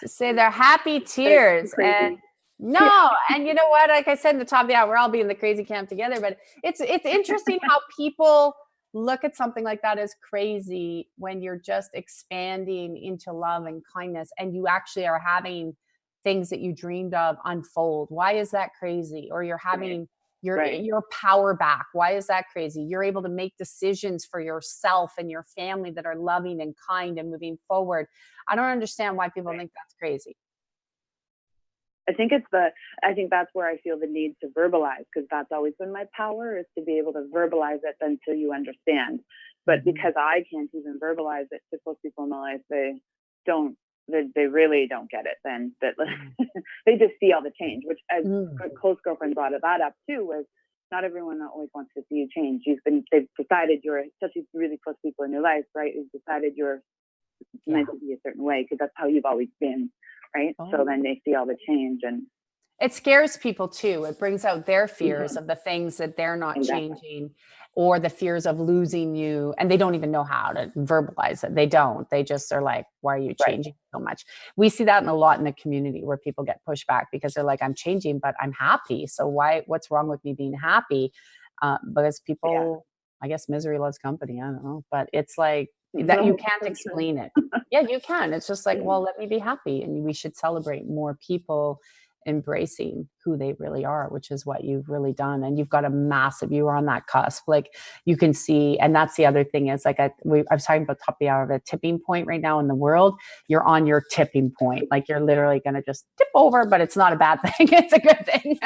[SPEAKER 1] to say they're happy tears and and you know what, like I said in the top of the hour, we're all be in the crazy camp together, but it's interesting how people look at something like that as crazy when you're just expanding into love and kindness and you actually are having things that you dreamed of unfold. Why is that crazy? Or you're having your power back. Why is that crazy? You're able to make decisions for yourself and your family that are loving and kind and moving forward. I don't understand why people think that's crazy.
[SPEAKER 4] I think that's where I feel the need to verbalize, because that's always been my power, is to be able to verbalize it until you understand. But because I can't even verbalize it to most people in my life, they really don't get it then. That they just see all the change, which as a close girlfriend brought that up too, was not everyone always wants to see you change. They've decided you're such really close people in your life, right? You've decided you're meant to be a certain way because that's how you've always been, right? So then they see all the change, and
[SPEAKER 1] it scares people too. It brings out their fears of the things that they're not changing, or the fears of losing you, and they don't even know how to verbalize it. They just are like, why are you changing so much? We see that a lot in the community where people get pushed back because they're like, I'm changing, but I'm happy. So what's wrong with me being happy? Because people, I guess misery loves company. I don't know, but it's like that you can't explain it. Yeah, you can. It's just like, well, let me be happy. And we should celebrate more people embracing who they really are, which is what you've really done. And you've got you are on that cusp. Like you can see, and that's the other thing is like, I was talking about top of the hour of a tipping point right now in the world. You're on your tipping point. Like you're literally going to just tip over, but it's not a bad thing. It's a good thing.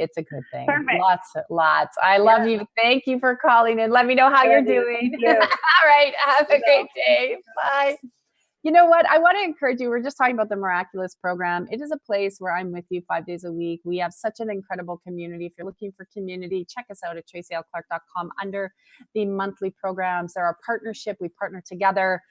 [SPEAKER 1] It's a good thing.
[SPEAKER 4] Perfect.
[SPEAKER 1] Lots. I love you. Thank you for calling in. Let me know how you're doing. All right. Have a great day. Bye. You know what? I want to encourage you. We're just talking about the Miraculous program. It is a place where I'm with you 5 days a week. We have such an incredible community. If you're looking for community, check us out at tracylclark.com under the monthly programs. They're our partnership. We partner together.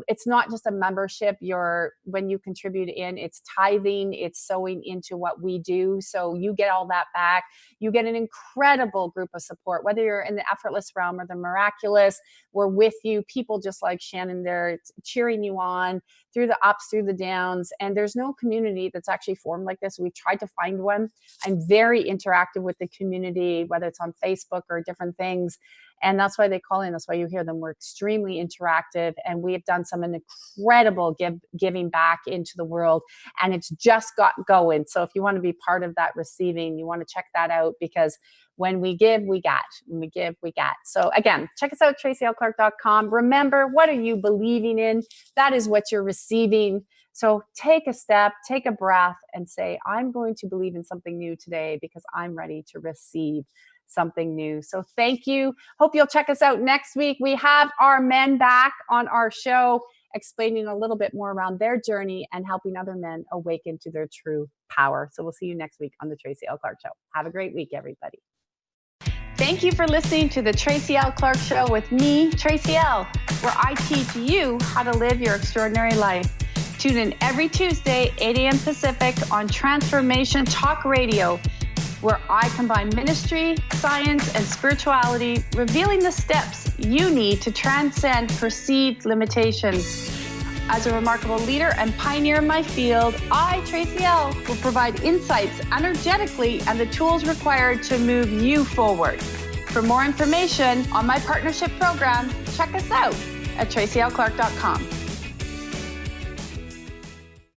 [SPEAKER 1] It's not just a membership. When you contribute in, it's tithing, it's sowing into what we do. So you get all that back. You get an incredible group of support, whether you're in the effortless realm or the miraculous. We're with you. People just like Shannon, they're cheering you on through the ups, through the downs. And there's no community that's actually formed like this. We tried to find one. I'm very interactive with the community, whether it's on Facebook or different things. And that's why they call in. That's why you hear them. We're extremely interactive, and we have done some incredible giving back into the world, and it's just got going. So if you want to be part of that receiving, you want to check that out, because when we give, we get. When we give, we get. So again, check us out, tracylclark.com. Remember, what are you believing in? That is what you're receiving. So take a step, take a breath, and say, I'm going to believe in something new today because I'm ready to receive something new. So thank you. Hope you'll check us out next week. We have our men back on our show, explaining a little bit more around their journey and helping other men awaken to their true power. So we'll see you next week on the Tracy L. Clark Show. Have a great week, everybody. Thank you for listening to the Tracy L. Clark Show with me, Tracy L., where I teach you how to live your extraordinary life. Tune in every Tuesday, 8 a.m. Pacific on Transformation Talk Radio, where I combine ministry, science, and spirituality, revealing the steps you need to transcend perceived limitations. As a remarkable leader and pioneer in my field, I, Tracy L., will provide insights energetically and the tools required to move you forward. For more information on my partnership program, check us out at tracylclark.com.